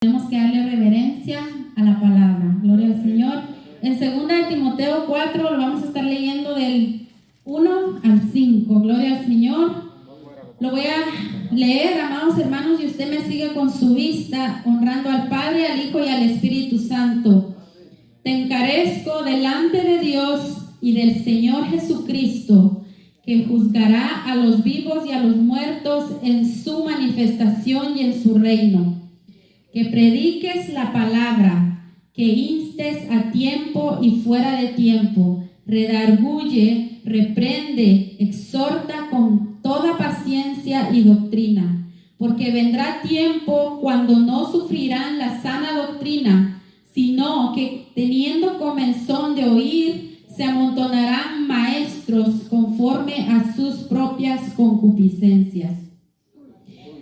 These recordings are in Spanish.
Tenemos que darle reverencia a la palabra. Gloria al Señor. En 2 de Timoteo 4 lo vamos a estar leyendo del 1 al 5. Gloria al Señor. Lo voy a leer, amados hermanos, y usted me sigue con su vista, honrando al Padre, al Hijo y al Espíritu Santo. Te encarezco delante de Dios y del Señor Jesucristo, que juzgará a los vivos y a los muertos en su manifestación y en su reino. Que prediques la palabra, que instes a tiempo y fuera de tiempo, redarguye, reprende, exhorta con toda paciencia y doctrina, porque vendrá tiempo cuando no sufrirán la sana doctrina, sino que teniendo comezón de oír, se amontonarán maestros conforme a sus propias concupiscencias.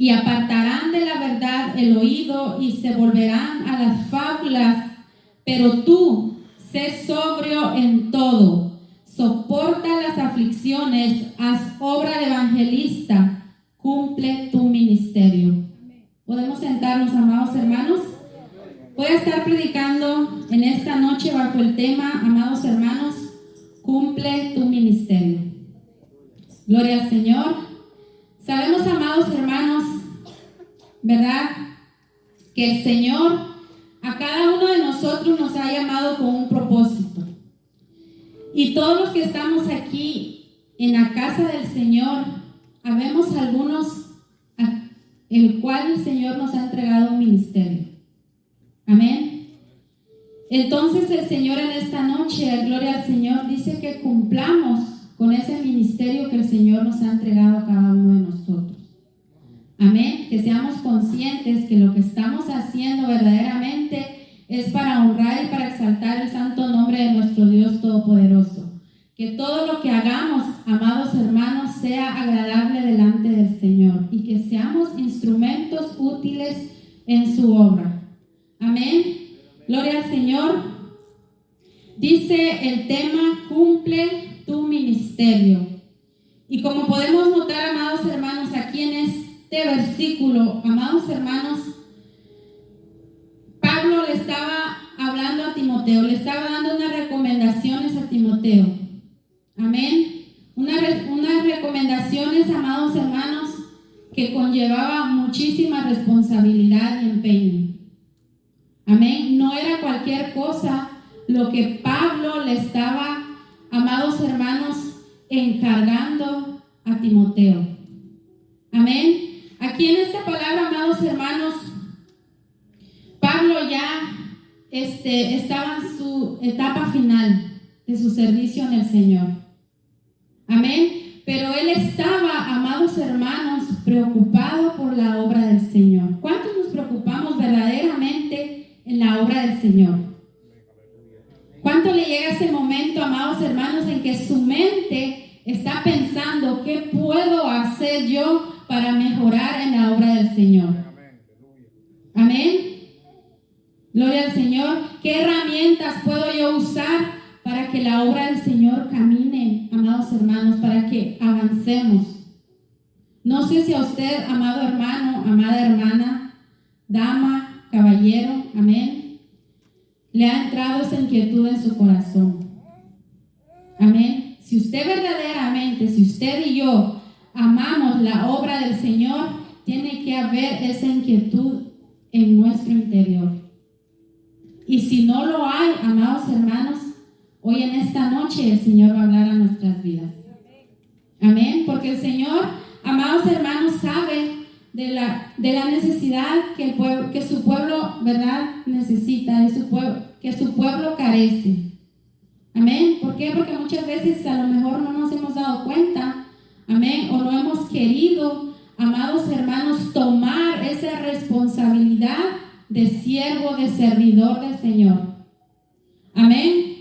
Y apartarán de la verdad el oído y se volverán a las fábulas. Pero tú, sé sobrio en todo, soporta las aflicciones, haz obra de evangelista, cumple tu ministerio. ¿Podemos sentarnos, amados hermanos? Voy a estar predicando en esta noche bajo el tema, amados hermanos, cumple tu ministerio. Gloria al Señor. Sabemos, amados hermanos, ¿verdad?, que el Señor a cada uno de nosotros nos ha llamado con un propósito. Y todos los que estamos aquí en la casa del Señor, habemos algunos el cual el Señor nos ha entregado un ministerio. Amén. Entonces el Señor en esta noche, gloria al Señor, dice que cumplamos con ese ministerio que el Señor nos ha entregado a cada uno de nosotros. Amén. Que seamos conscientes que lo que estamos haciendo verdaderamente es para honrar y para exaltar el santo nombre de nuestro Dios Todopoderoso. Que todo lo que hagamos, amados hermanos, sea agradable delante del Señor y que seamos instrumentos útiles en su obra. Amén. Gloria al Señor. Dice el tema, cumple tu ministerio. Y como podemos notar, amados hermanos, aquí en este versículo, amados hermanos, Pablo le estaba hablando a Timoteo, le estaba dando unas recomendaciones a Timoteo. Amén. Unas recomendaciones, amados hermanos, que conllevaba muchísima responsabilidad y empeño. Amén. No era cualquier cosa lo que Pablo le estaba, amados hermanos, encargando a Timoteo. Amén. Aquí en esta palabra, amados hermanos, Pablo ya estaba en su etapa final de su servicio en el Señor. Amén. Pero él estaba, amados hermanos, preocupado por la obra del Señor. ¿Cuántos nos preocupamos verdaderamente en la obra del Señor? ¿Cuánto le llega ese momento, amados hermanos, en que su mente está pensando qué puedo hacer yo para mejorar en la obra del Señor? Amén. Gloria al Señor. ¿Qué herramientas puedo yo usar para que la obra del Señor camine, amados hermanos, para que avancemos? No sé si a usted, amado hermano, amada hermana, dama, caballero, amén, le ha entrado esa inquietud en su corazón. Amén. Si usted verdaderamente, si usted y yo amamos la obra del Señor, tiene que haber esa inquietud en nuestro interior. Y si no lo hay, amados hermanos, hoy en esta noche el Señor va a hablar a nuestras vidas. Amén. Porque el Señor, amados hermanos, sabe de la necesidad que su pueblo, ¿verdad?, necesita, que su pueblo carece. Amén. ¿Por qué? Porque muchas veces a lo mejor no nos hemos dado cuenta, amén, o no hemos querido, amados hermanos, tomar esa responsabilidad de siervo, de servidor del Señor. Amén.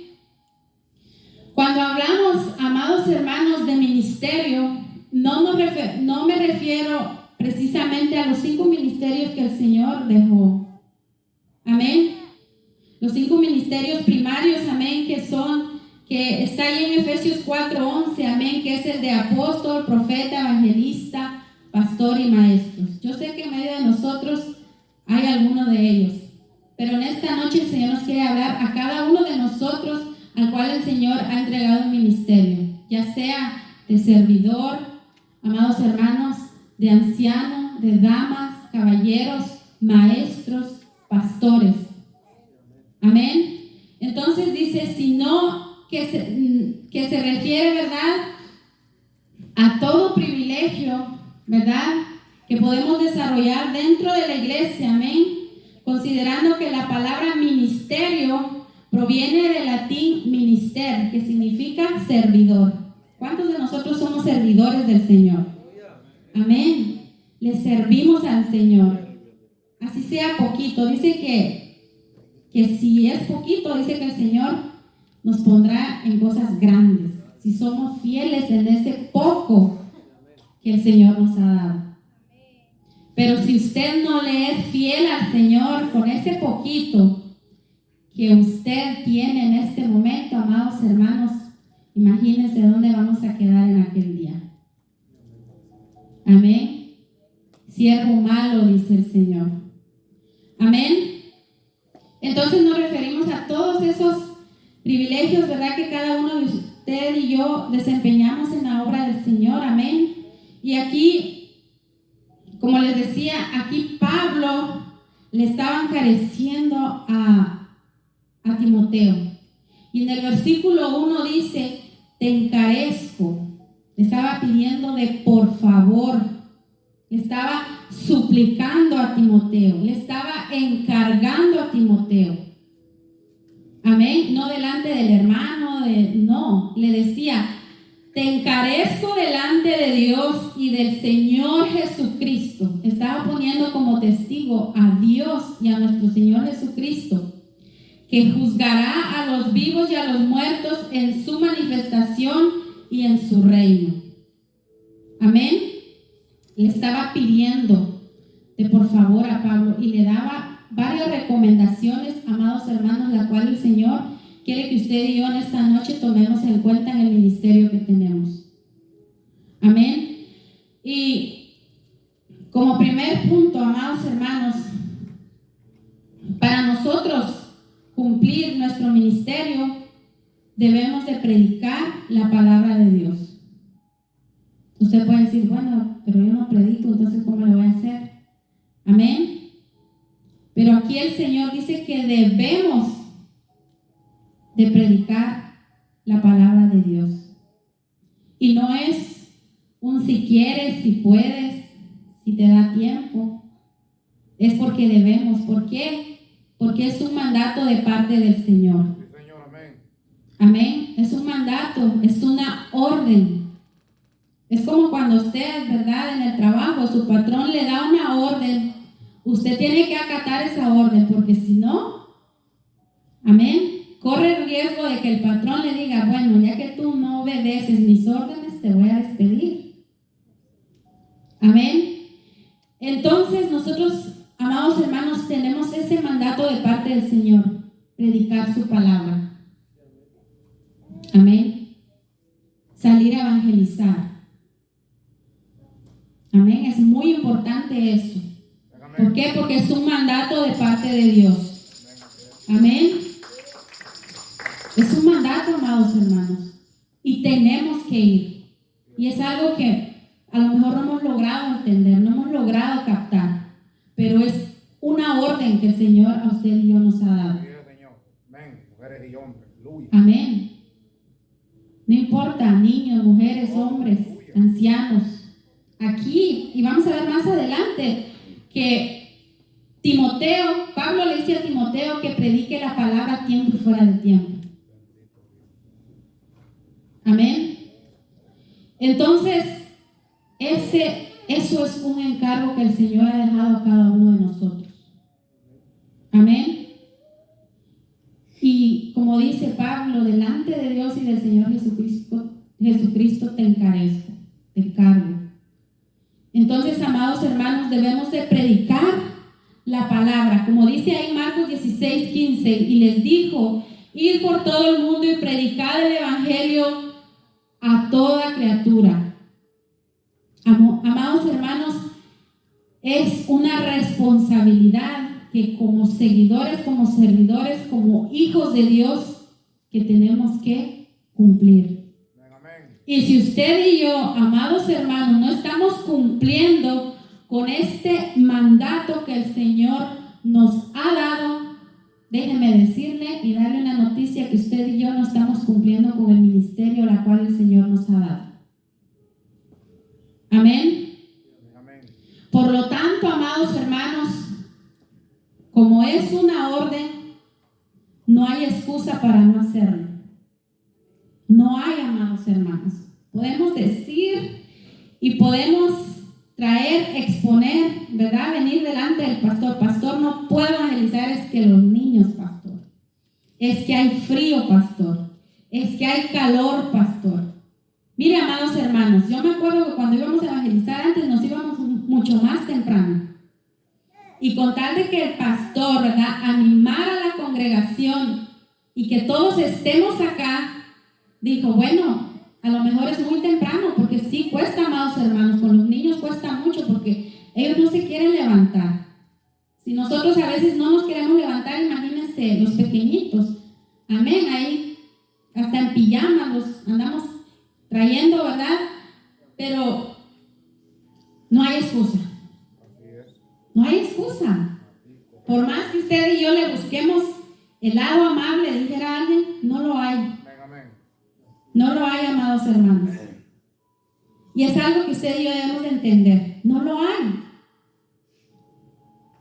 Cuando hablamos, amados hermanos, de ministerio, no me refiero precisamente a los 5 ministerios que el Señor dejó. Amén. Los 5 ministerios primarios, amén, que está ahí en Efesios 4:11, amén, que es el de apóstol, profeta, evangelista, pastor y maestros. Yo sé que en medio de nosotros hay algunos de ellos. Pero en esta noche el Señor nos quiere hablar a cada uno de nosotros al cual el Señor ha entregado un ministerio, ya sea de servidor, amados hermanos, de anciano, de damas, caballeros, maestros, pastores. Amén. Entonces dice, sino que se refiere, ¿verdad?, a todo privilegio, ¿verdad?, que podemos desarrollar dentro de la iglesia. Amén. Considerando que la palabra ministerio proviene del latín minister, que significa servidor. ¿Cuántos de nosotros somos servidores del Señor? Amén. Le servimos al Señor. Así sea poquito. Dice que si es poquito, dice que el Señor nos pondrá en cosas grandes. Si somos fieles en ese poco que el Señor nos ha dado. Pero si usted no le es fiel al Señor con ese poquito que usted tiene en este momento, amados hermanos, imagínense dónde vamos a quedar en aquel día. Amén. Siervo malo, dice el Señor. Amén. Entonces nos referimos a todos esos privilegios, ¿verdad?, que cada uno de usted y yo desempeñamos en la obra del Señor. Amén. Y aquí, como les decía, aquí Pablo le estaba encareciendo a Timoteo. Y en el versículo 1 dice, te encarezco. Le estaba pidiendo de por favor. Le estaba suplicando a Timoteo. Le estaba encargando a Timoteo. Amén. No delante del hermano, no. Le decía, te encarezco delante de Dios y del Señor Jesucristo. Estaba poniendo como testigo a Dios y a nuestro Señor Jesucristo, que juzgará a los vivos y a los muertos en su manifestación y en su reino. Amén. Le estaba pidiendo de por favor a Pablo y le daba varias recomendaciones, amados hermanos, la cual el Señor quiere que usted y yo en esta noche tomemos en cuenta en el ministerio que tenemos. Amén. Y como primer punto, amados hermanos, para nosotros cumplir nuestro ministerio, debemos de predicar la palabra de Dios. Usted puede decir, bueno, pero yo no predico, entonces ¿cómo lo voy a hacer? Amén. Pero aquí el Señor dice que debemos de predicar la palabra de Dios. Y no es un si quieres, si puedes, si te da tiempo. Es porque debemos. ¿Por qué? Porque es un mandato de parte del Señor. Sí, Señor, amén. Amén. Es un mandato, es una orden. Es como cuando usted, ¿verdad?, en el trabajo, su patrón le da una orden. Usted tiene que acatar esa orden, porque si no, amén, corre el riesgo de que el patrón le diga, bueno, ya que tú no obedeces mis órdenes, te voy a despedir. Amén. Entonces nosotros, amados hermanos, tenemos ese mandato de parte del Señor, predicar su palabra. Amén. Salir a evangelizar. Amén. Es muy importante eso. ¿Por qué? Porque es un mandato de parte de Dios. Amén. Es un mandato, amados hermanos. Y tenemos que ir. Y es algo que a lo mejor no hemos logrado entender, no hemos logrado captar. Pero es una orden que el Señor a usted y yo nos ha dado. Amén. Mujeres y hombres. Amén. No importa, niños, mujeres, hombres, ancianos. Aquí, y vamos a ver más adelante, que Timoteo, Pablo le dice a Timoteo que predique la palabra a tiempo y fuera de tiempo. Amén. Entonces, eso es un encargo que el Señor ha dejado a cada uno de nosotros. Amén. Y como dice Pablo, delante de Dios y del Señor Jesucristo te encarezco, te encargo. Entonces, amados hermanos, debemos de predicar la palabra, como dice ahí Marcos 16:15, y les dijo, id por todo el mundo y predicad el evangelio a toda criatura. Amados hermanos, es una responsabilidad que como seguidores, como servidores, como hijos de Dios, que tenemos que cumplir. Amén. Y si usted y yo, amados hermanos, no estamos cumpliendo con este mandato que el Señor nos ha dado, déjeme decirle y darle una noticia que usted y yo no estamos cumpliendo con el ministerio la cual el Señor nos ha dado. Amén. Amén. Por lo tanto, amados hermanos, como es una orden, no hay excusa para no hacerlo. No hay, amados hermanos. Podemos decir y podemos traer, exponer, ¿verdad? Venir delante del pastor. Pastor, no puedo evangelizar, es que los niños, pastor. Es que hay frío, pastor. Es que hay calor, pastor. Mire, amados hermanos, yo me acuerdo que cuando íbamos a evangelizar antes nos íbamos mucho más temprano. Y con tal de que el pastor, ¿verdad?, animara a la congregación y que todos estemos acá, dijo, bueno, a lo mejor es muy temprano, porque sí cuesta, amados hermanos, con los niños cuesta mucho porque ellos no se quieren levantar. Si nosotros a veces no nos queremos levantar, imagínense los pequeñitos, amén, ahí hasta en pijama los andamos trayendo, ¿verdad? Pero no hay excusa. No hay excusa. Por más que usted y yo le busquemos el lado amable, dijera alguien, no lo hay. No lo hay, amados hermanos. Y es algo que usted y yo debemos de entender. No lo hay.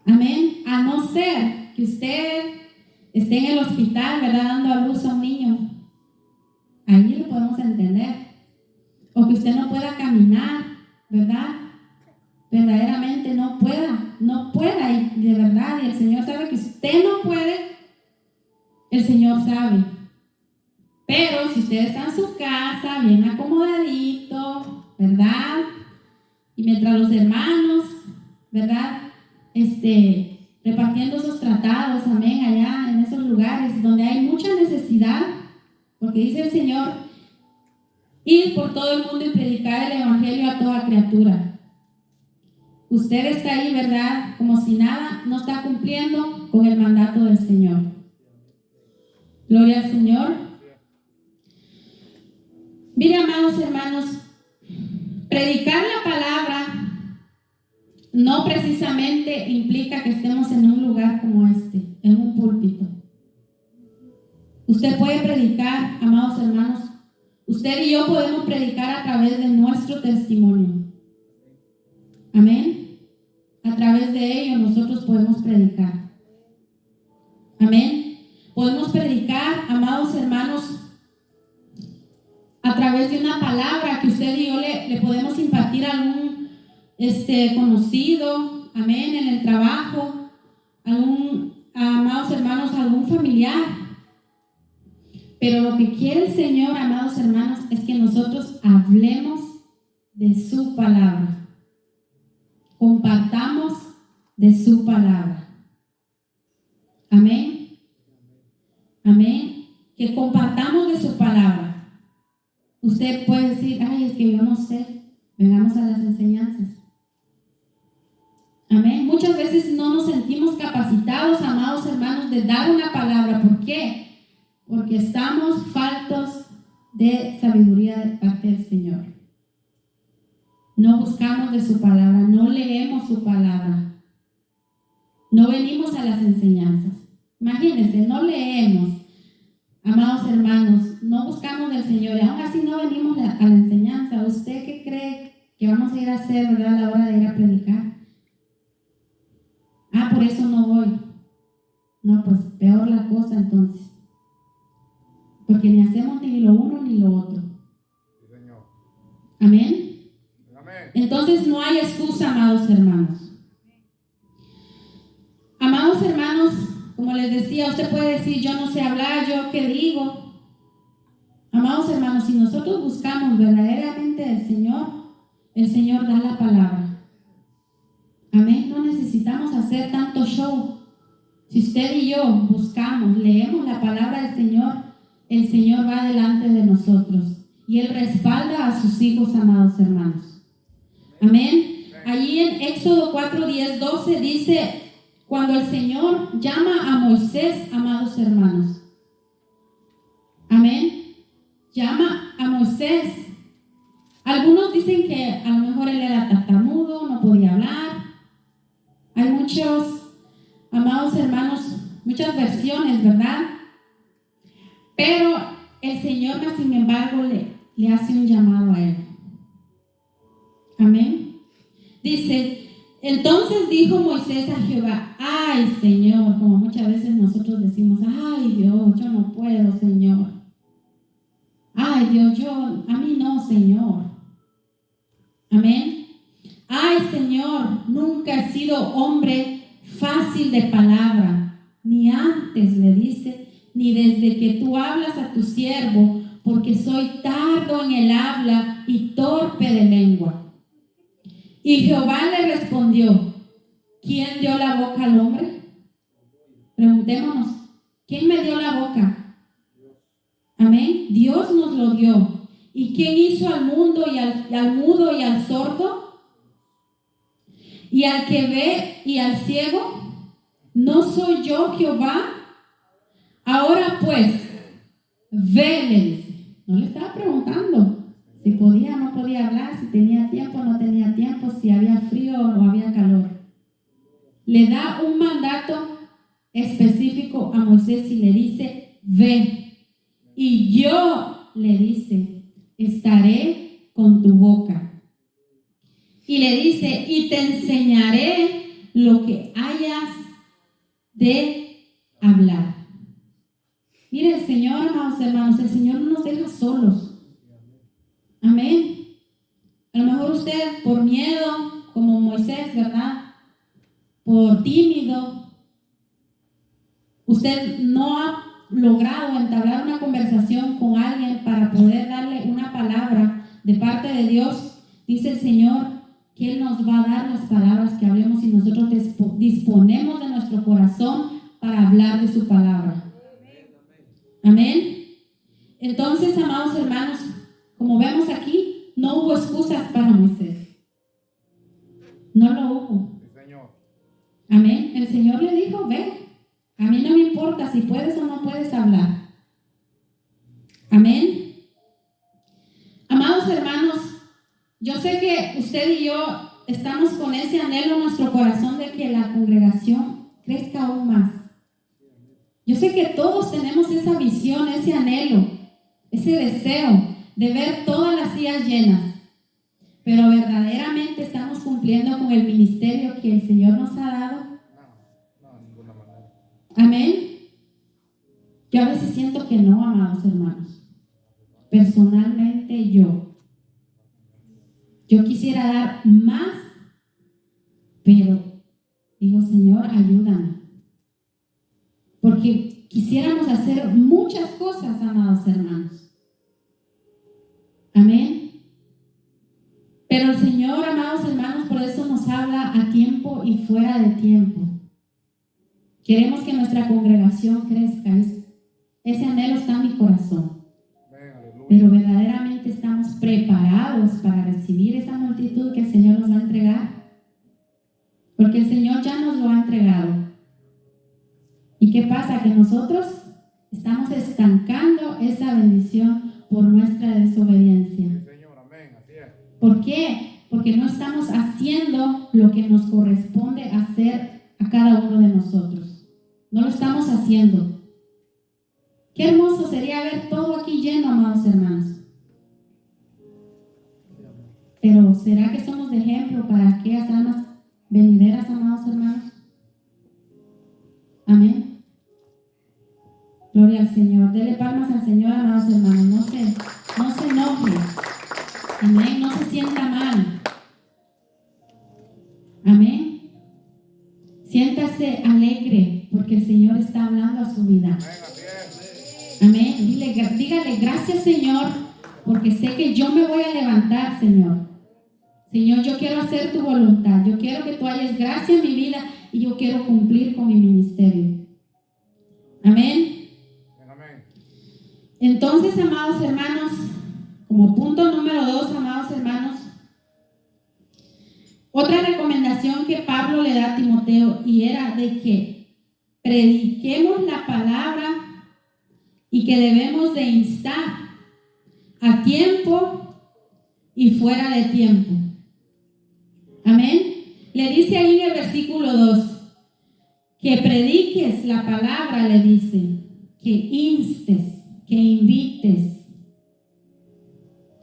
Amén. A no ser que usted esté en el hospital, ¿verdad?, dando a luz a un niño. Ahí lo podemos entender. O que usted no pueda caminar, ¿verdad? Verdaderamente no pueda, y de verdad, y el Señor sabe que usted no puede, el Señor sabe. Pero si usted está en su casa, bien acomodadito, ¿verdad? Y mientras los hermanos, ¿verdad?, repartiendo esos tratados, amén, allá en esos lugares donde hay mucha necesidad, porque dice el Señor, ir por todo el mundo y predicar el evangelio a toda criatura. Usted está ahí, ¿verdad?, como si nada, no está cumpliendo con el mandato del Señor. Gloria al Señor. Mire, amados hermanos, predicar la palabra no precisamente implica que estemos en un lugar como este, en un púlpito. Usted puede predicar, amados hermanos, usted y yo podemos predicar a través de nuestro testimonio. Amén. A través de ello nosotros podemos predicar. Amén. Podemos predicar, amados hermanos, a través de una palabra que usted y yo le podemos impartir a algún conocido, amén, en el trabajo, amados hermanos, a algún familiar. Pero lo que quiere el Señor, amados hermanos, es que nosotros hablemos de su palabra. Compartamos de su palabra. Amén. Amén. Que compartamos de su palabra. Usted puede decir, ay, es que yo no sé. Vengamos a las enseñanzas. Amén. Muchas veces no nos sentimos capacitados, amados hermanos, de dar una palabra. ¿Por qué? Porque estamos faltos de sabiduría de parte del Señor. No buscamos de su palabra, no leemos su palabra, no venimos a las enseñanzas. Imagínense, no leemos, amados hermanos, no buscamos del Señor y aún así no venimos a la enseñanza. ¿Usted qué cree que vamos a ir a hacer, verdad, a la hora de ir a predicar? Por eso no voy. No, pues peor la cosa entonces. Porque ni hacemos ni lo uno ni lo otro. Sí, Señor. Amén. Amén. Entonces no hay excusa, amados hermanos. Amados hermanos, como les decía, usted puede decir, yo no sé hablar, yo qué digo. Amados hermanos, si nosotros buscamos verdaderamente al Señor, el Señor da la palabra. Amén. No necesitamos hacer tanto show. Si usted y yo buscamos, leemos la palabra del Señor, el Señor va delante de nosotros y Él respalda a sus hijos, amados hermanos. Amén. Allí en Éxodo 4, 10, 12 dice, cuando el Señor llama a Moisés, amados hermanos. Amén. Llama a Moisés. Algunos dicen que a lo mejor él era tartamudo, no podía hablar. Hay muchos, amados hermanos, muchas versiones, ¿verdad? Pero el Señor, sin embargo, le hace un llamado a él. Amén. Dice, entonces dijo Moisés a Jehová, ay Señor, como muchas veces nosotros decimos, ay Dios, yo no puedo, Señor. Ay Dios, a mí no, Señor. Amén. Ay Señor, nunca he sido hombre fácil de palabra, ni antes, le dice, ni desde que tú hablas a tu siervo, porque soy tardo en el habla y torpe de lengua. Y Jehová le respondió, ¿quién dio la boca al hombre? Preguntémonos, ¿quién me dio la boca? Amén. Dios nos lo dio. ¿Y quién hizo al mundo y al mudo y al sordo? ¿Y al que ve y al ciego? ¿No soy yo Jehová? Ahora pues, ve, le dice. No le estaba preguntando si podía o no podía hablar, si tenía tiempo o no tenía tiempo, si había frío o había calor. Le da un mandato específico a Moisés y le dice, ve. Y yo, le dice, estaré con tu boca. Y le dice, y te enseñaré lo que hayas de hablar. Mire, el Señor, amados hermanos, el Señor no nos deja solos. Amén. A lo mejor usted por miedo, como Moisés, ¿verdad? Por tímido, usted no ha logrado entablar una conversación con alguien para poder darle una palabra de parte de Dios. Dice el Señor que Él nos va a dar las palabras que hablemos y nosotros disponemos de nuestro corazón para hablar de su palabra. Amén. Entonces, amados hermanos, como vemos aquí, no hubo excusas para Moisés. No lo hubo. Sí, Señor. Amén. El Señor le dijo, ve. A mí no me importa si puedes o no puedes hablar. Amén. Amados hermanos, yo sé que usted y yo estamos con ese anhelo en nuestro corazón de que la congregación crezca aún más. Yo sé que todos tenemos esa visión, ese anhelo, ese deseo de ver todas las sillas llenas. Pero verdaderamente estamos cumpliendo con el ministerio que el Señor nos ha dado. No, de ninguna manera. Amén. Yo a veces siento que no, amados hermanos. Personalmente yo quisiera dar más, pero digo, Señor, ayúdame. Porque quisiéramos hacer muchas cosas, amados hermanos. Amén. Pero el Señor, amados hermanos, por eso nos habla a tiempo y fuera de tiempo. Queremos que nuestra congregación crezca. Ese anhelo está en mi corazón. Pero verdaderamente estamos preparados para recibir esa multitud que el Señor nos va a entregar. Porque el Señor ya nos lo ha entregado. ¿Y qué pasa? Que nosotros estamos estancando esa bendición por nuestra desobediencia. Señor, amén, así es. ¿Por qué? Porque no estamos haciendo lo que nos corresponde hacer a cada uno de nosotros. No lo estamos haciendo. Qué hermoso sería ver todo aquí lleno, amados hermanos. Pero ¿será que somos de ejemplo para aquellas almas venideras, amados hermanos? Amén. Gloria al Señor. Dele palmas al Señor, amados hermanos. No se enoje. Amén. No se sienta mal. Amén. Siéntase alegre porque el Señor está hablando a su vida. Amén. Dígale, gracias, Señor, porque sé que yo me voy a levantar, Señor. Señor, yo quiero hacer tu voluntad. Yo quiero que tú hayas gracia en mi vida y yo quiero cumplir con mi ministerio. Amén. Amén. Entonces, amados hermanos, como punto número 2, amados hermanos, Otra recomendación que Pablo le da a Timoteo y era de que prediquemos la palabra y que debemos de instar a tiempo y fuera de tiempo. Amén. Le dice ahí en el versículo 2 que prediques la palabra, le dice, que instes, que invites,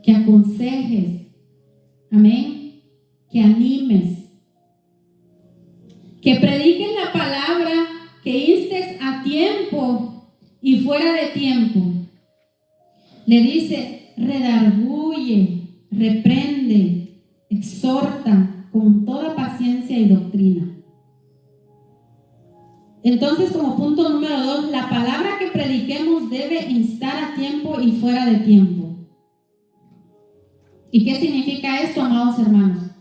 que aconsejes, amén, que animes, que prediques la palabra, que instes a tiempo y fuera de tiempo. Le dice, redarguye, reprende, exhorta con toda paciencia y doctrina. Entonces, como punto número 2, la palabra que prediquemos debe instar a tiempo y fuera de tiempo. ¿Y qué significa esto, amados hermanos?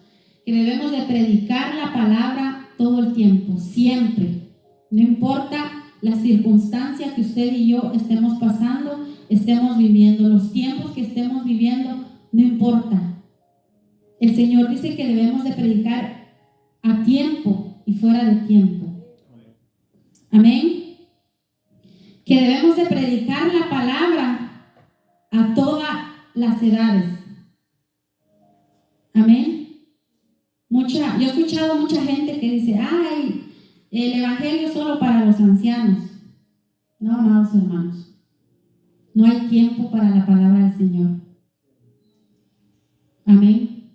Que debemos de predicar la palabra todo el tiempo, siempre. No importa la circunstancia que usted y yo estemos pasando, estemos viviendo, los tiempos que estemos viviendo, no importa. El Señor dice que debemos de predicar a tiempo y fuera de tiempo. Amén. Que debemos de predicar la palabra a todas las edades. Amén. Yo he escuchado mucha gente que dice, ay, el evangelio es solo para los ancianos. No, amados hermanos, no hay tiempo para la palabra del Señor. Amén.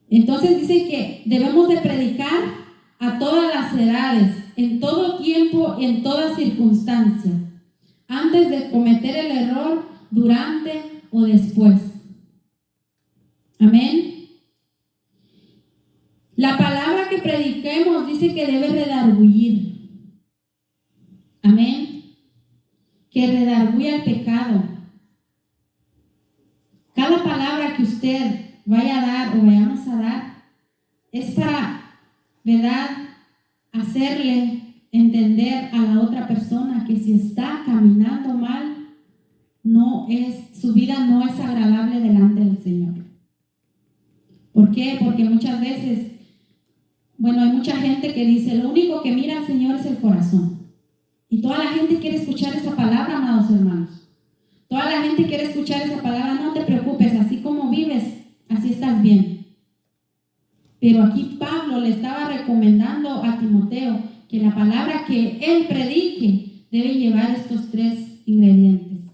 Entonces dice que debemos de predicar a todas las edades, en todo tiempo y en toda circunstancia, antes de cometer el error, durante o después. Amén. La palabra que prediquemos dice que debe redarguir. Amén. Que redarguya el pecado. Cada palabra que usted vaya a dar o vayamos a dar es para, ¿verdad?, hacerle entender a la otra persona que si está caminando mal, su vida no es agradable delante del Señor. ¿Por qué? Porque muchas veces, hay mucha gente que dice, lo único que mira al Señor es el corazón. Y toda la gente quiere escuchar esa palabra, amados hermanos. Toda la gente quiere escuchar esa palabra, no te preocupes, así como vives, así estás bien. Pero aquí Pablo le estaba recomendando a Timoteo que la palabra que él predique debe llevar estos 3 ingredientes.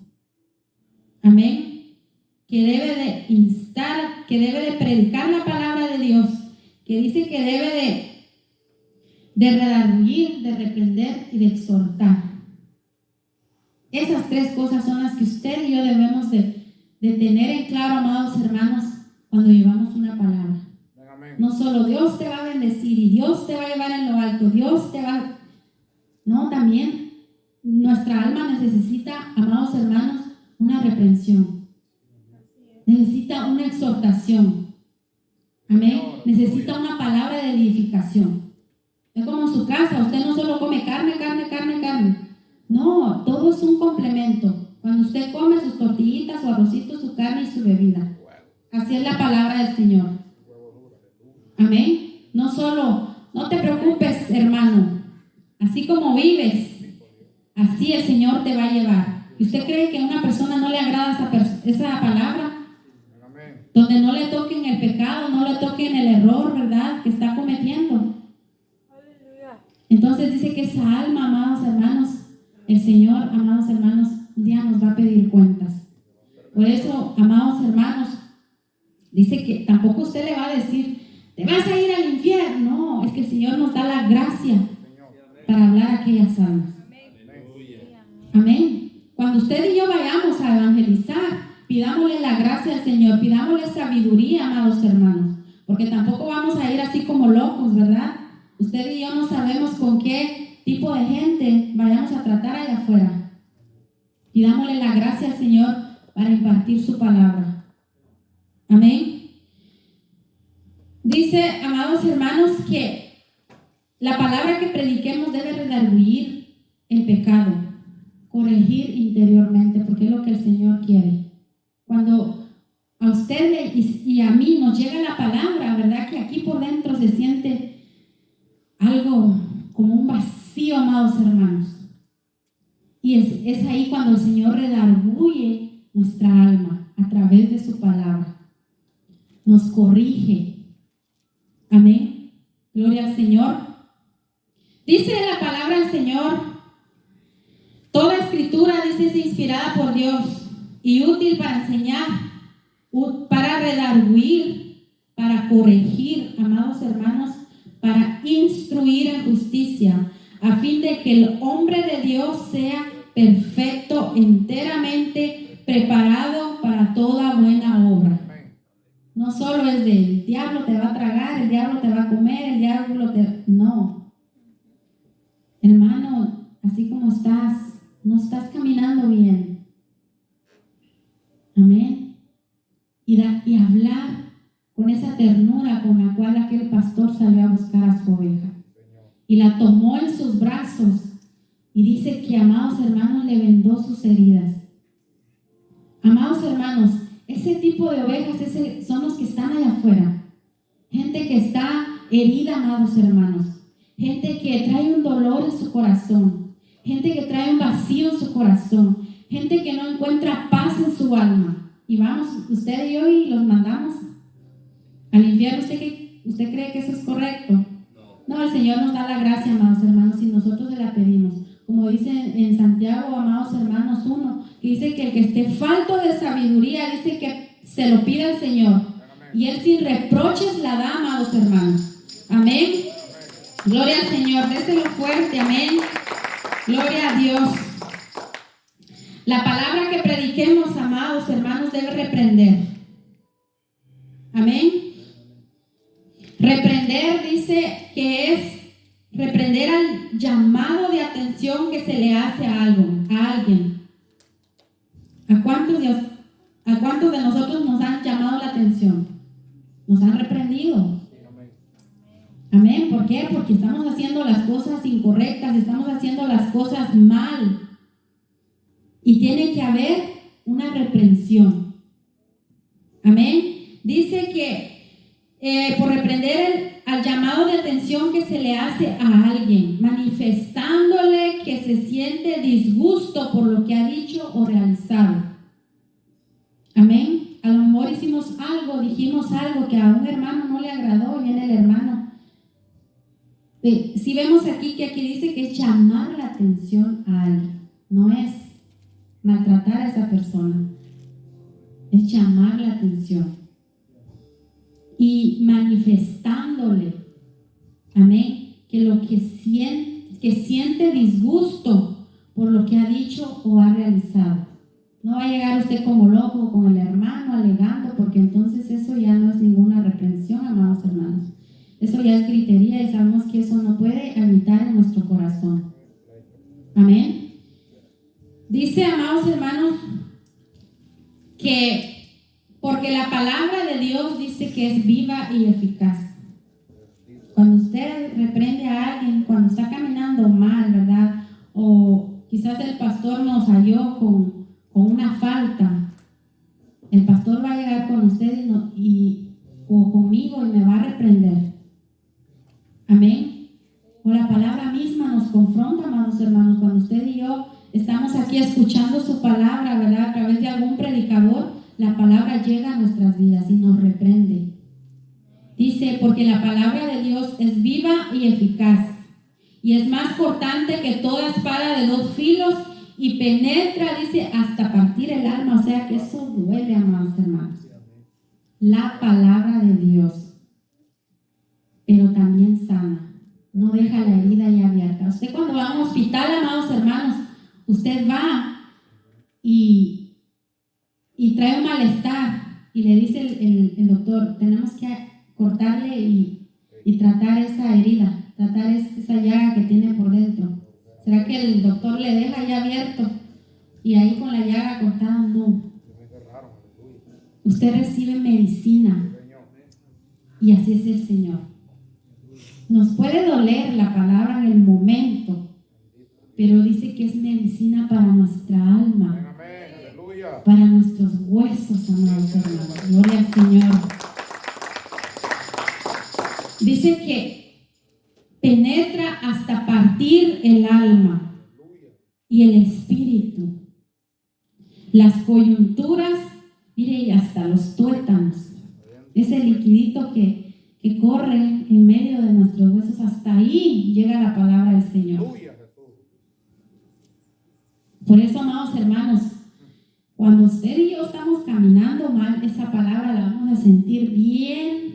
Amén. Que debe de instar, que debe de predicar la palabra de Dios, que dice que debe de redarguir, de reprender y de exhortar. Esas 3 cosas son las que usted y yo debemos de tener en claro, amados hermanos, cuando llevamos una palabra. No solo Dios te va a bendecir y Dios te va a llevar en lo alto, no, también nuestra alma necesita, amados hermanos, una reprensión. Necesita una exhortación. Amén. Necesita una palabra de edificación. Es como en su casa, usted no solo come carne. No, todo es un complemento. Cuando usted come sus tortillitas, su arrocito, su carne y su bebida. Así es la palabra del Señor. Amén. No te preocupes, hermano. Así como vives, así el Señor te va a llevar. ¿Y usted cree que a una persona no le agrada esa palabra? Amén. Donde no le toquen el pecado, no le toquen el error, ¿verdad?, que está cometiendo. Entonces dice que esa alma, amados hermanos, el Señor, amados hermanos, un día nos va a pedir cuentas. Por eso, amados hermanos, dice que tampoco usted le va a decir, te vas a ir al infierno. No, es que el Señor nos da la gracia para hablar a aquellas almas. Amén. Cuando usted y yo vayamos a evangelizar, pidámosle la gracia al Señor, pidámosle sabiduría, amados hermanos, porque tampoco vamos a ir así como locos, ¿verdad? Usted y yo no sabemos con qué tipo de gente vayamos a tratar allá afuera. Pidámosle la gracia al Señor para impartir su palabra. Amén. Dice, amados hermanos, que la palabra que prediquemos debe redarguir el pecado, corregir interiormente, porque es lo que el Señor quiere. Cuando a a usted y a mí nos llega la palabra, ¿verdad? Que aquí por dentro se siente algo como un vacío, amados hermanos. Y es ahí cuando el Señor redarguye nuestra alma a través de su palabra. Nos corrige. Amén. Gloria al Señor. Dice la palabra del Señor, toda escritura, dice, es inspirada por Dios y útil para enseñar, para redarguir, para corregir, amados hermanos, para instruir en justicia, a fin de que el hombre de Dios sea perfecto, enteramente preparado para toda buena obra. No solo es del diablo te va a tragar, el diablo te va a comer, el diablo te... No. Hermano, así como estás, no estás caminando bien. Amén. Y hablar con esa ternura con la cual aquel pastor salió a buscar a su oveja. Y la tomó en sus brazos. Y dice que, amados hermanos, le vendó sus heridas. Amados hermanos, ese tipo de ovejas son los que están allá afuera. Gente que está herida, amados hermanos. Gente que trae un dolor en su corazón. Gente que trae un vacío en su corazón. Gente que no encuentra paz en su alma. Y vamos, usted y yo, y los mandamos al infierno. ¿Usted cree que eso es correcto? No, el Señor nos da la gracia, amados hermanos, y nosotros se la pedimos. Como dice en Santiago, amados hermanos, 1, que dice que el que esté falto de sabiduría, dice que se lo pida al Señor. Y Él sin reproches la da, amados hermanos. Amén. Gloria al Señor, déselo fuerte, amén. Gloria a Dios. La palabra que prediquemos, amados hermanos, debe reprender. Amén. Reprender dice que es reprender al llamado de atención que se le hace a alguien. ¿A cuántos de nosotros nos han llamado la atención? Nos han reprendido. Amén. ¿Por qué? Porque estamos haciendo las cosas incorrectas, estamos haciendo las cosas mal. Y tiene que haber una reprensión. Amén. Dice que por reprender al llamado de atención que se le hace a alguien, manifestándole que se siente disgusto por lo que ha dicho o realizado. Amén. A lo mejor hicimos algo, dijimos algo que a un hermano no le agradó y viene el hermano. Si vemos aquí dice que es llamar la atención a alguien, no es maltratar a esa persona, es llamar la atención y manifestándole, amén, que lo que siente disgusto por lo que ha dicho o ha realizado. No va a llegar usted como loco con el hermano alegando, porque entonces eso ya no es ninguna reprensión, amados hermanos. Eso ya es gritería y sabemos que eso no puede habitar en nuestro corazón. Amén. Dice, amados hermanos, que porque la palabra de Dios dice que es viva y eficaz. Cuando usted reprende a alguien, cuando está caminando mal, ¿verdad? O quizás el pastor nos halló con una falta. El pastor va a llegar con usted o conmigo y me va a reprender. Amén. O la palabra misma nos confronta, amados hermanos, cuando usted y yo estamos aquí escuchando su palabra, ¿verdad? A través de algún predicador, la palabra llega a nuestras vidas y nos reprende. Dice, porque la palabra de Dios es viva y eficaz, y es más cortante que toda espada de 2 filos, y penetra, dice, hasta partir el alma. O sea que eso duele, amados hermanos. La palabra de Dios, pero también sana, no deja la herida ya abierta. Usted cuando va a un hospital, amados hermanos, usted va y trae un malestar y le dice el doctor, tenemos que cortarle y tratar esa herida, tratar esa llaga que tiene por dentro. ¿Será que el doctor le deja ya abierto y ahí con la llaga cortada? No. Usted recibe medicina y así es el Señor. Nos puede doler la palabra en el momento, pero dice que es medicina para nuestra alma, para nuestro nuestros huesos, amados hermanos. Gloria al Señor. Dice que penetra hasta partir el alma y el espíritu, las coyunturas, mire, y hasta los tuétanos. Ese liquidito que corre en medio de nuestros huesos, hasta ahí llega la palabra del Señor. Por eso, amados hermanos, cuando usted y yo estamos caminando mal, esa palabra la vamos a sentir bien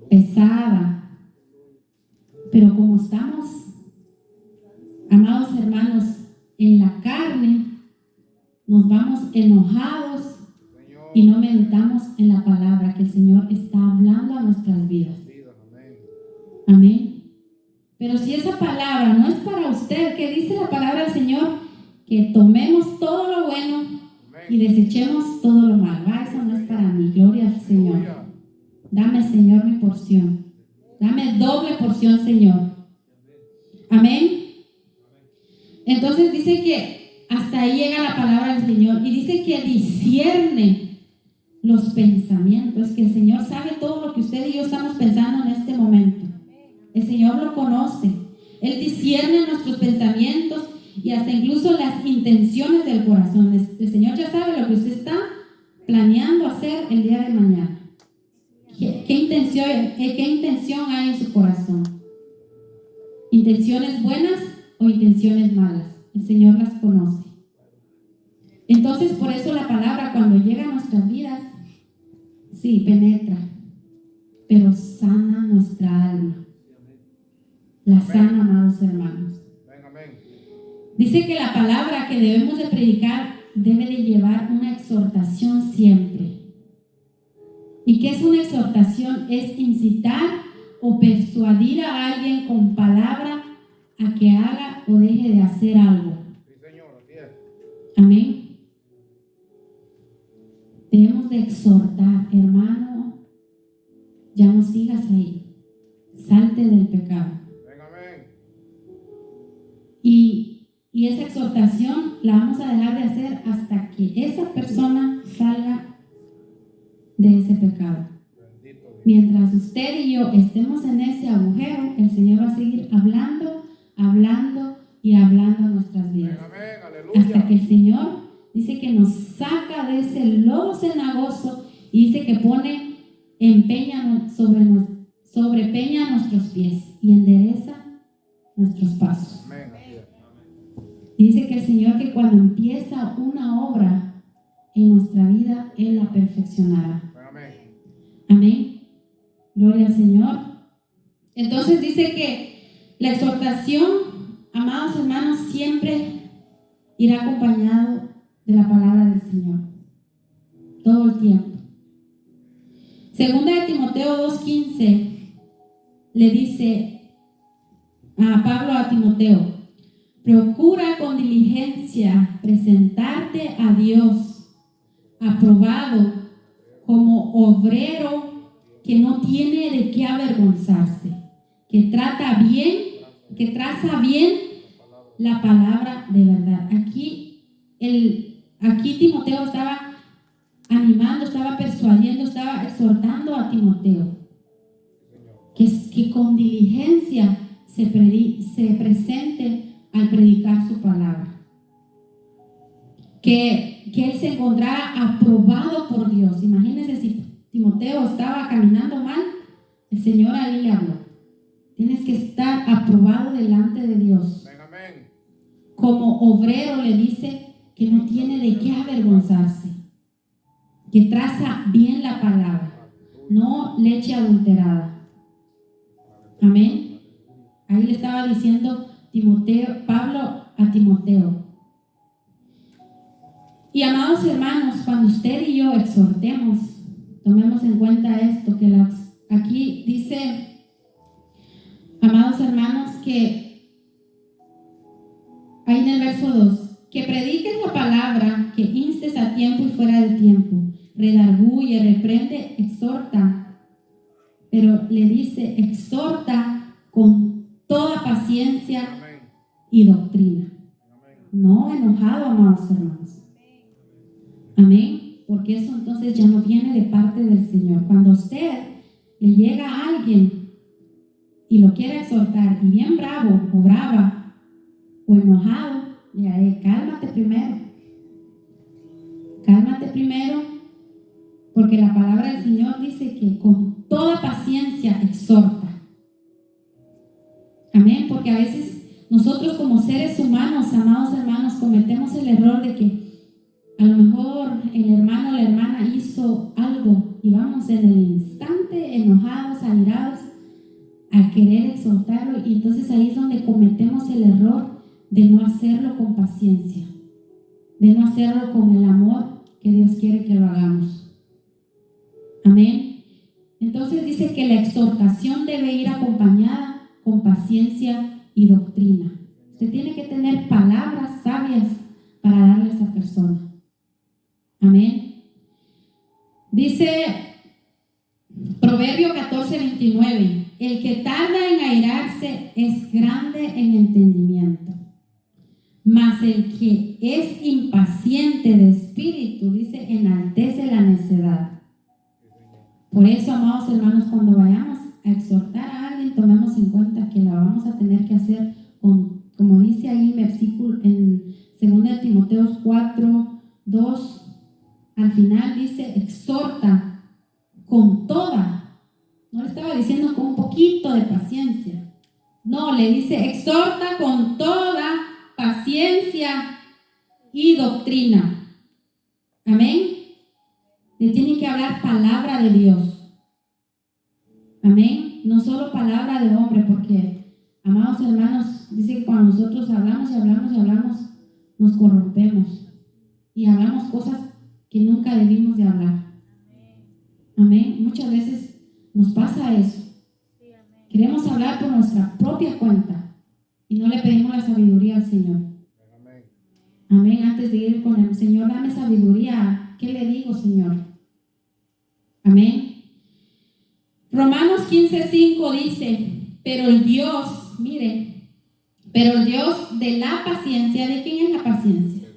pesada. Pero como estamos, amados hermanos, en la carne, nos vamos enojados y no meditamos en la palabra que el Señor está hablando a nuestras vidas. Amén. Pero si esa palabra no es para usted, que dice la palabra del Señor, que tomemos todo lo bueno y desechemos todo lo malo. Eso no es para mí. Gloria al Señor. Dame, Señor, mi porción. Dame doble porción, Señor. Amén. Entonces dice que hasta ahí llega la palabra del Señor y dice que discierne los pensamientos, que el Señor sabe todo lo que usted y yo estamos pensando en este momento. El Señor lo conoce. Él discierne nuestros pensamientos y hasta incluso las intenciones del corazón. El Señor ya sabe lo que usted está planeando hacer el día de mañana. ¿Qué intención hay en su corazón? ¿Intenciones buenas o intenciones malas? El Señor las conoce. Entonces, por eso la palabra, cuando llega a nuestras vidas, sí, penetra, pero sana nuestra alma. La sana, amados hermanos. Dice que la palabra que debemos de predicar debe de llevar una exhortación siempre. ¿Y qué es una exhortación? Es incitar o persuadir a alguien con palabra a que haga o deje de hacer algo. Sí, Señor, así es. Amén. Debemos de exhortar, hermano, ya no sigas ahí, salte del pecado. Amén. Y esa exhortación la vamos a dejar de hacer hasta que esa persona salga de ese pecado. Mientras usted y yo estemos en ese agujero, el Señor va a seguir hablando y hablando a nuestras vidas. Hasta que el Señor dice que nos saca de ese lodo cenagoso y dice que sobrepeña nuestros pies y endereza nuestros pasos. Y dice que el Señor, que cuando empieza una obra en nuestra vida, Él la perfeccionará. Amén. Gloria al Señor. Entonces dice que la exhortación, amados hermanos, siempre irá acompañado de la palabra del Señor. Todo el tiempo. Segunda de Timoteo 2:15 le dice a Pablo a Timoteo: procura con diligencia presentarte a Dios aprobado como obrero que no tiene de qué avergonzarse, que traza bien la palabra de verdad. Aquí Timoteo estaba animando, estaba persuadiendo, estaba exhortando a Timoteo que con diligencia se presente al predicar su palabra, que él se encontrara aprobado por Dios. Imagínense si Timoteo estaba caminando mal, el Señor ahí le habló: tienes que estar aprobado delante de Dios. Amén. Como obrero, le dice que no tiene de qué avergonzarse, que traza bien la palabra, no leche adulterada. Amén. Ahí le estaba diciendo Pablo a Timoteo. Y amados hermanos, cuando usted y yo exhortemos, tomemos en cuenta esto, que aquí dice, amados hermanos, que ahí en el verso 2, que prediques la palabra, que instes a tiempo y fuera de tiempo, redarguye, reprende, exhorta. Pero le dice, exhorta con toda paciencia y doctrina. No enojado, amados hermanos. Amén. Porque eso entonces ya no viene de parte del Señor. Cuando a usted le llega a alguien y lo quiere exhortar y bien bravo o brava o enojado, dígale, cálmate primero. Cálmate primero, porque la palabra del Señor dice que con toda paciencia exhorta. Amén, porque a veces nosotros como seres humanos, amados hermanos, cometemos el error de que a lo mejor el hermano o la hermana hizo algo y vamos en el instante enojados, airados, a querer exhortarlo, y entonces ahí es donde cometemos el error de no hacerlo con paciencia, de no hacerlo con el amor que Dios quiere que lo hagamos. Amén. Entonces dice que la exhortación debe ir acompañada con paciencia y doctrina. Usted tiene que tener palabras sabias para darle a esa persona. Amén. Dice Proverbio 14:29, el que tarda en airarse es grande en entendimiento, mas el que es impaciente de espíritu, dice, enaltece la necedad. Por eso, amados hermanos, cuando vayamos a exhortar a alguien, tomemos en cuenta que la vamos a tener que hacer como dice ahí en versículo en 2 Timoteo 4:2, al final dice, exhorta con toda, no le estaba diciendo con un poquito de paciencia, no, le dice, exhorta con toda paciencia y doctrina. Amén. Le tiene que hablar palabra de Dios. Amén. No solo palabra de hombre, porque, amados hermanos, dice que cuando nosotros hablamos y hablamos y hablamos, nos corrompemos y hablamos cosas que nunca debimos de hablar. Amén. Muchas veces nos pasa eso. Queremos hablar por nuestra propia cuenta y no le pedimos la sabiduría al Señor. Amén. Antes de ir con el Señor, dame sabiduría. ¿Qué le digo, Señor? Amén. Romanos 15:5 dice, pero el Dios, mire, pero el Dios de la paciencia, ¿de quién es la paciencia?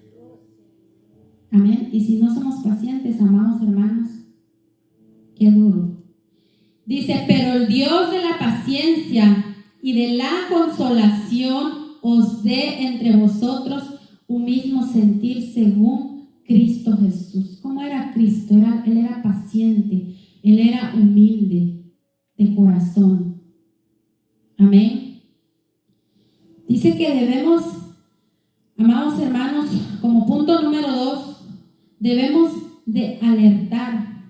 Amén. Y si no somos pacientes, amados hermanos, qué duro. Dice, pero el Dios de la paciencia y de la consolación os dé entre vosotros un mismo sentir según Cristo Jesús. ¿Cómo era Cristo? Él era paciente, Él era humilde de corazón. Amén. Dice que debemos, amados hermanos, como punto número 2, debemos de alertar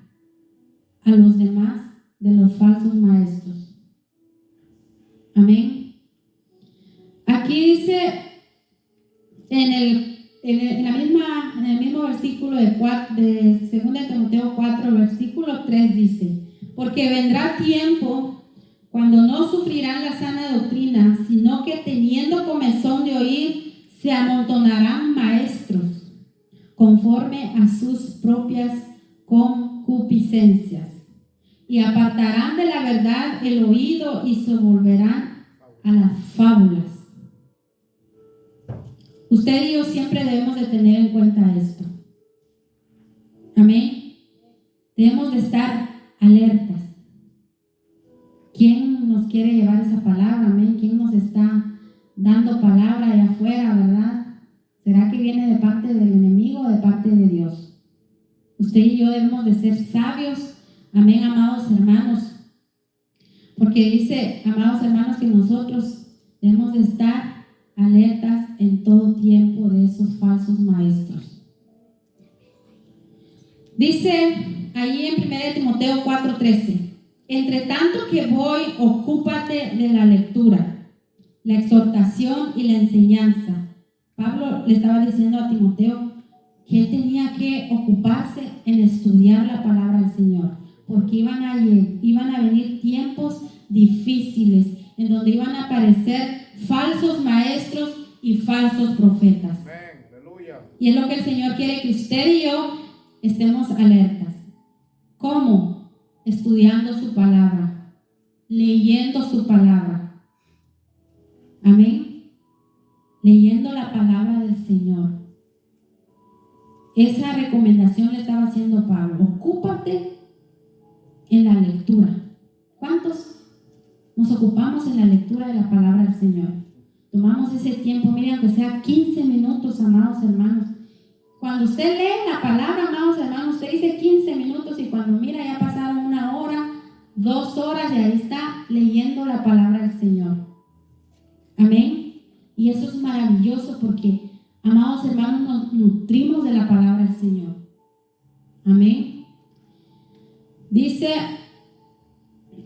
a los demás de los falsos maestros. Amén. Aquí dice en el mismo versículo de 2 Timoteo 4, versículo 3 dice, porque vendrá tiempo cuando no sufrirán la sana doctrina, sino que teniendo comezón de oír, se amontonarán maestros conforme a sus propias concupiscencias, y apartarán de la verdad el oído y se volverán a las fábulas. Usted y yo siempre debemos de tener en cuenta esto. Amén. Debemos de estar alertas. ¿Quién nos quiere llevar esa palabra? Amén. ¿Quién nos está dando palabra allá afuera, verdad? ¿Será que viene de parte del enemigo o de parte de Dios? Usted y yo debemos de ser sabios. Amén, amados hermanos. Porque dice, amados hermanos, que nosotros debemos de estar alertas en todo tiempo de esos falsos maestros. Dice ahí en 1 Timoteo 4:13, entre tanto que voy, ocúpate de la lectura, la exhortación y la enseñanza. Pablo le estaba diciendo a Timoteo que él tenía que ocuparse en estudiar la palabra del Señor, porque iban a venir tiempos difíciles en donde iban a aparecer falsos maestros y falsos profetas. Amén. Aleluya. Y es lo que el Señor quiere, que usted y yo estemos alertas. ¿Cómo? Estudiando su palabra, leyendo su palabra. Amén. Leyendo la palabra del Señor. esa recomendación le estaba haciendo Pablo. Ocúpate en la lectura. ¿Cuántos nos ocupamos en la lectura de la palabra del Señor? Tomamos ese tiempo, miren, aunque sea 15 minutos, amados hermanos. Cuando usted lee la palabra, amados hermanos, usted dice 15 minutos y cuando mira ya pasaron 1 hora, 2 horas y ahí está leyendo la palabra del Señor. Amén. Y eso es maravilloso porque, amados hermanos, nos nutrimos de la palabra del Señor. Amén. Dice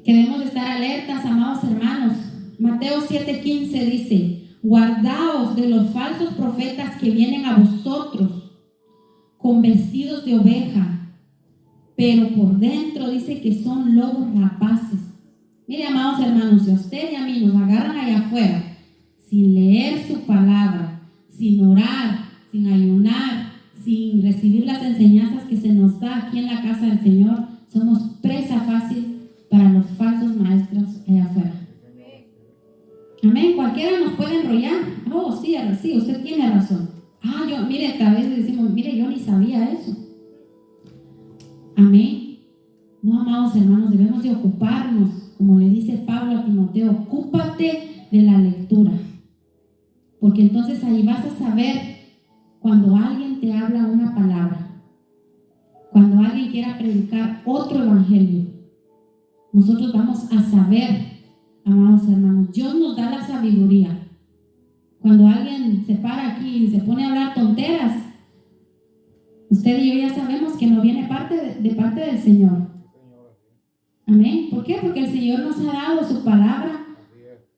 que debemos estar alertas, amados hermanos. Mateo 7:15 dice: guardaos de los falsos profetas que vienen a vosotros con vestidos de oveja, pero por dentro dice que son lobos rapaces. Mire, amados hermanos, si a usted y a mí nos agarran allá afuera sin leer su palabra, sin orar, sin ayunar, sin recibir las enseñanzas que se nos da aquí en la casa del Señor, somos presa fácil para los falsos maestros allá afuera. Amén. Cualquiera nos puede enrollar. Oh, sí, usted tiene razón. Mire, a veces decimos, mire, yo ni sabía eso. Amén. No, amados hermanos, debemos de ocuparnos, como le dice Pablo a Timoteo, ocúpate de la lectura. Porque entonces ahí vas a saber cuando alguien te habla una palabra, cuando alguien quiera predicar otro evangelio. Nosotros vamos a saber, amados hermanos, Dios nos da la sabiduría. Cuando alguien se para aquí y se pone a hablar tonteras, usted y yo ya sabemos que no viene de parte del Señor. Amén. ¿Por qué? Porque el Señor nos ha dado su palabra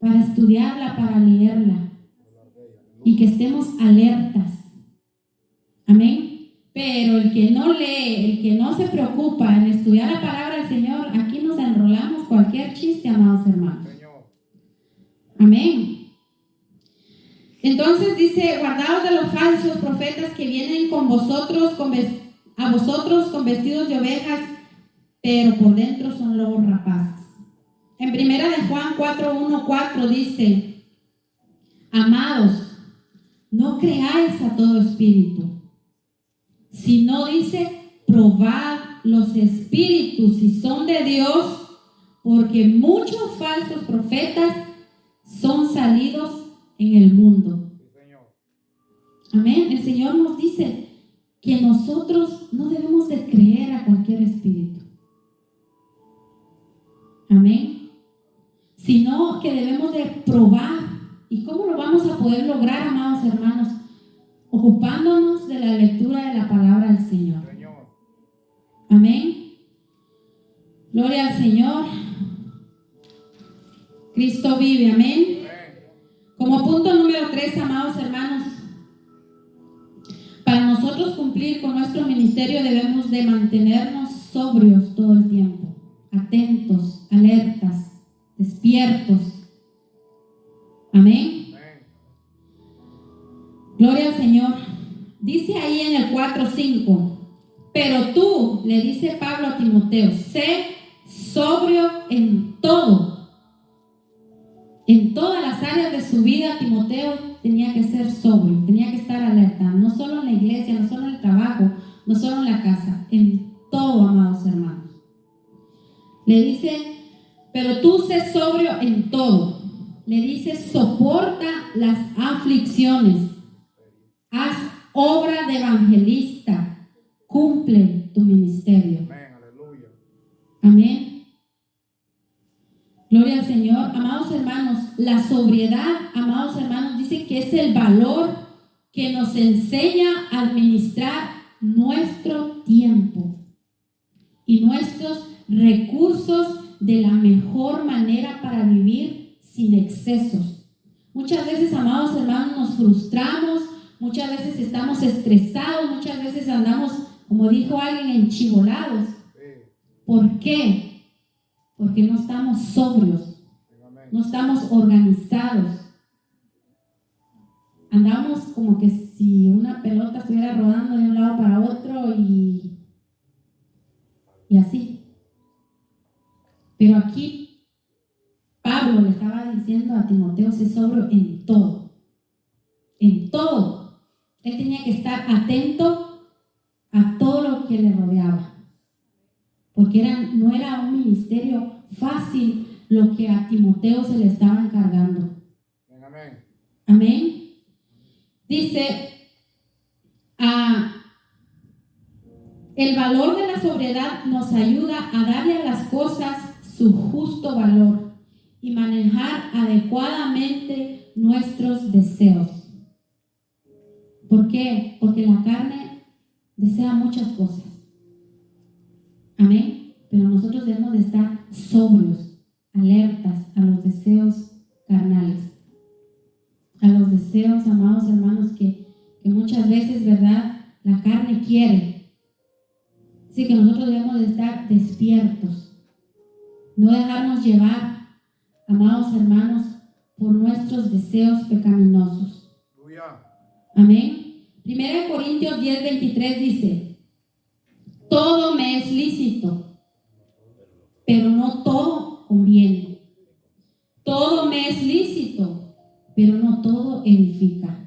para estudiarla, para leerla y que estemos alertas. Amén. Pero el que no lee, el que no se preocupa en estudiar la palabra del Señor, aquí nos enrolamos cualquier chiste, amados hermanos. Amén. Entonces dice: guardaos de los falsos profetas que vienen a vosotros con vestidos de ovejas, pero por dentro son lobos rapaces. En 1 de Juan 4:1-4 dice: amados, no creáis a todo espíritu, sino dice, probad los espíritus si son de Dios, porque muchos falsos profetas son salidos en el mundo. Amén. El Señor nos dice que nosotros no debemos de creer a cualquier espíritu. Amén. Sino que debemos de probar. ¿Y cómo lo vamos a poder lograr, amados hermanos? Ocupándonos de la lectura de la palabra del Señor. Amén. Gloria al Señor. Cristo vive. Amén. Como punto número 3, amados hermanos, para nosotros cumplir con nuestro ministerio debemos de mantenernos sobrios todo el tiempo, atentos, alertas, despiertos. Amén. Gloria al Señor. Dice ahí en el 4:5, pero tú, le dice Pablo a Timoteo, sé sobrio en todo. En todas las áreas de su vida, Timoteo tenía que ser sobrio, tenía que estar alerta, no solo en la iglesia, no solo en el trabajo, no solo en la casa, en todo, amados hermanos. Le dice, pero tú sé sobrio en todo. Le dice, soporta las aflicciones, haz obra de evangelista, cumple tu ministerio. Amén, aleluya. Amén. Gloria al Señor. Amados hermanos, la sobriedad, amados hermanos, dice que es el valor que nos enseña a administrar nuestro tiempo y nuestros recursos de la mejor manera para vivir sin excesos. Muchas veces, amados hermanos, nos frustramos, muchas veces estamos estresados, muchas veces andamos, como dijo alguien, enchivolados. ¿Por qué? Porque no estamos sobrios, no estamos organizados. Andamos como que si una pelota estuviera rodando de un lado para otro y así. Pero aquí Pablo le estaba diciendo a Timoteo, sé sobrio en todo. En todo. Él tenía que estar atento porque no era un ministerio fácil lo que a Timoteo se le estaba encargando. Amén. Amén. Dice, el valor de la sobriedad nos ayuda a darle a las cosas su justo valor y manejar adecuadamente nuestros deseos. ¿Por qué? Porque la carne desea muchas cosas. Amén. Pero nosotros debemos de estar sobrios, alertas a los deseos carnales, a los deseos, amados hermanos, que muchas veces, ¿verdad?, la carne quiere. Así que nosotros debemos de estar despiertos, no dejarnos llevar, amados hermanos, por nuestros deseos pecaminosos. Amén. 1 Corintios 10:23 dice, todo me es lícito, pero no todo conviene. Todo me es lícito, pero no todo edifica.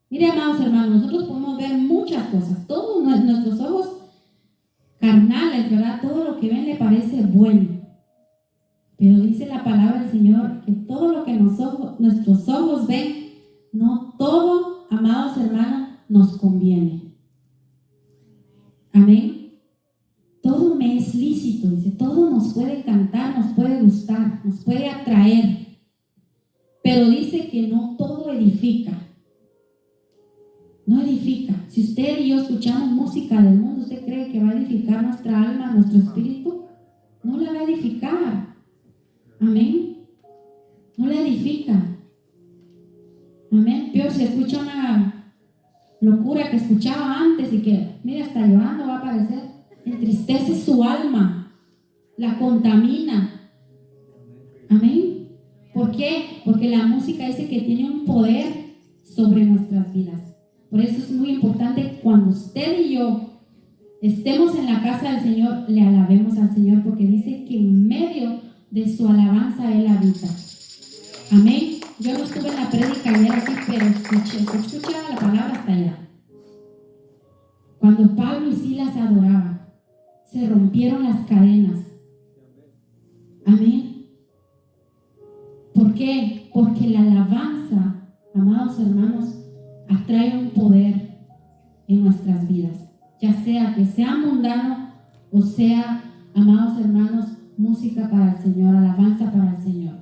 Mire, amados hermanos, nosotros podemos ver muchas cosas. Todos nuestros ojos carnales, ¿verdad? Todo lo que ven le parece bueno. Pero dice la palabra del Señor que todo lo que nuestros ojos ven, no todo, amados hermanos, nos conviene. Amén. Todo me es lícito, dice, todo nos puede encantar, nos puede gustar, nos puede atraer. Pero dice que no todo edifica. No edifica. Si usted y yo escuchamos música del mundo, ¿usted cree que va a edificar nuestra alma, nuestro espíritu? No la va a edificar. Amén. No la edifica. Amén. Peor si escucha una locura que escuchaba antes y que, mira, hasta llorando va a aparecer. Entristece su alma, la contamina. Amén. ¿Por qué? Porque la música dice que tiene un poder sobre nuestras vidas. Por eso es muy importante cuando usted y yo estemos en la casa del Señor, le alabemos al Señor, porque dice que en medio de su alabanza Él habita. Amén. Yo no estuve en la prédica ayer aquí, pero escuchaba la palabra hasta allá. Cuando Pablo y Silas adoraban, se rompieron las cadenas. Amén. ¿Por qué? Porque la alabanza, amados hermanos, atrae un poder en nuestras vidas, ya sea que sea mundano o sea, amados hermanos, música para el Señor, alabanza para el Señor.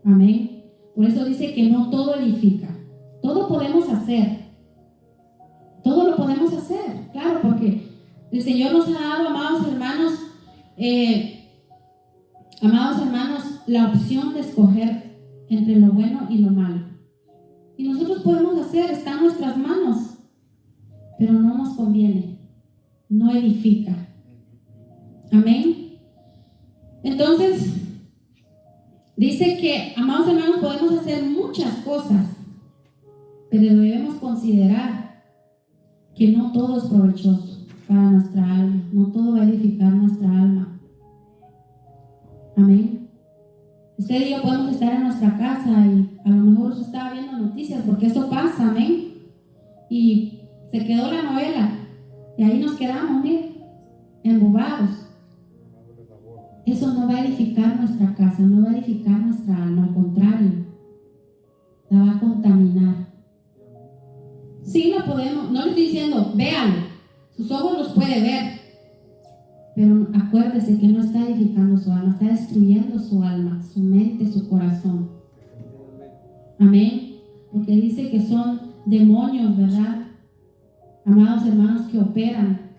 Amén. Por eso dice que no todo edifica. Todo podemos hacer. Todo lo podemos hacer, claro, porque el Señor nos ha dado, amados hermanos, la opción de escoger entre lo bueno y lo malo. Y nosotros podemos hacer, está en nuestras manos, pero no nos conviene, no edifica. Amén. Entonces, dice que, amados hermanos, podemos hacer muchas cosas, pero debemos considerar que no todo es provechoso para nuestra alma, no todo va a edificar nuestra alma. Amén. Usted y yo podemos estar en nuestra casa y a lo mejor usted estaba viendo noticias, porque eso pasa, amén. Y se quedó la novela y ahí nos quedamos, mire, embobados. Eso no va a edificar nuestra casa, no va a edificar nuestra alma, al contrario, la va a contaminar. Sí, lo podemos, no le estoy diciendo, véalo, sus ojos los puede ver, pero acuérdese que no está edificando su alma, está destruyendo su alma, su mente, su corazón. Amén. Porque dice que son demonios, ¿verdad? Amados hermanos, que operan.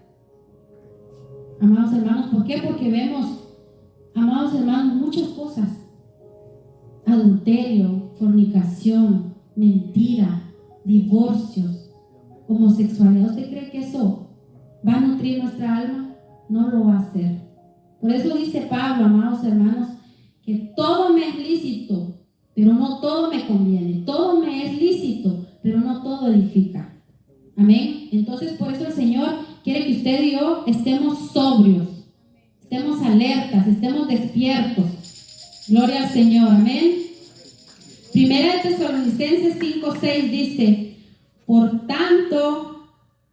Amados hermanos, ¿por qué? Porque vemos, amados hermanos, muchas cosas. Adulterio, fornicación, mentira, divorcios, homosexualidad. ¿Usted cree que eso va a nutrir nuestra alma? No lo va a hacer. Por eso dice Pablo, amados hermanos, que todo me es lícito, pero no todo me conviene. Todo me es lícito, pero no todo edifica. Amén. Entonces, por eso el Señor quiere que usted y yo estemos sobrios, estemos alertas, estemos despiertos. Gloria al Señor. Amén. Primera de Tesalonicenses 5:6 dice, por tanto,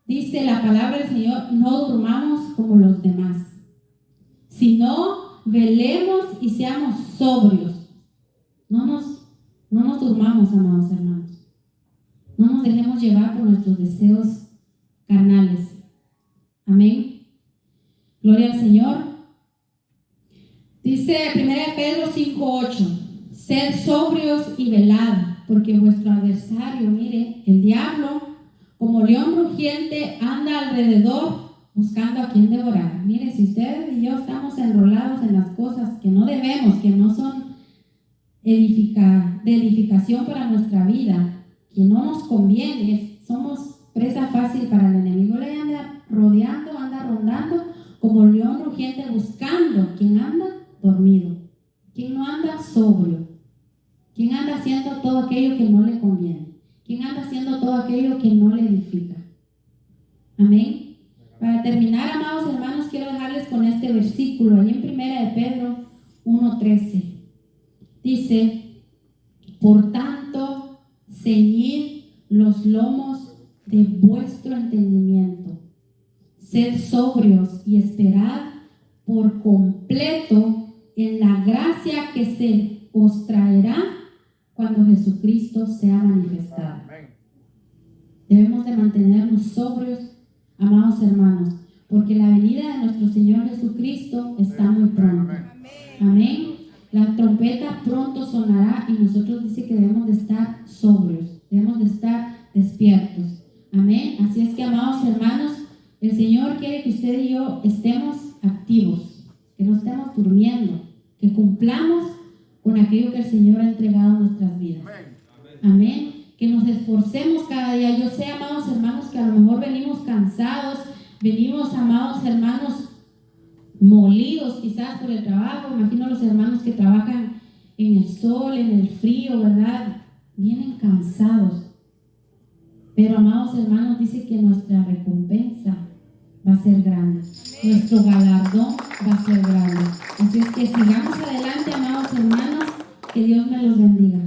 dice la palabra del Señor, no durmamos como los demás, sino velemos y seamos sobrios. No nos durmamos, amados hermanos. No nos dejemos llevar por nuestros deseos carnales. Amén. Gloria al Señor. Dice 1 Pedro 5:8: sed sobrios y velad, porque vuestro adversario, mire, el diablo, como león rugiente, anda alrededor buscando a quien devorar. Mire, si usted y yo estamos enrolados en las cosas que no debemos, que no son de edificación para nuestra vida, que no nos conviene, somos presa fácil para el enemigo. Le anda rodeando, anda rondando como león rugiente buscando quien anda dormido, quien no anda sobrio, quien anda haciendo todo aquello que no le conviene, quien anda haciendo todo aquello que no le edifica. Amén. Para terminar, amados hermanos, quiero dejarles con este versículo ahí en 1 de Pedro 1:13. Dice: por tanto, ceñid los lomos de vuestro entendimiento, sed sobrios y esperad por completo en la gracia que se os traerá cuando Jesucristo sea manifestado. Debemos de mantenernos sobrios, amados hermanos, porque la venida de nuestro Señor Jesucristo está muy pronto. Amén. La trompeta pronto sonará y nosotros dice que debemos de estar sobrios, debemos de estar despiertos. Amén. Así es que, amados hermanos, el Señor quiere que usted y yo estemos activos, que no estemos durmiendo, que cumplamos con aquello que el Señor ha entregado en nuestras vidas. Amén. Que nos esforcemos cada día. Yo sé, amados hermanos, que a lo mejor venimos cansados, venimos, amados hermanos, molidos quizás por el trabajo. Imagino a los hermanos que trabajan en el sol, en el frío, ¿verdad? Vienen cansados. Pero, amados hermanos, dice que nuestra recompensa va a ser grande. Nuestro galardón va a ser grande. Así es que sigamos adelante, amados hermanos. Que Dios me los bendiga.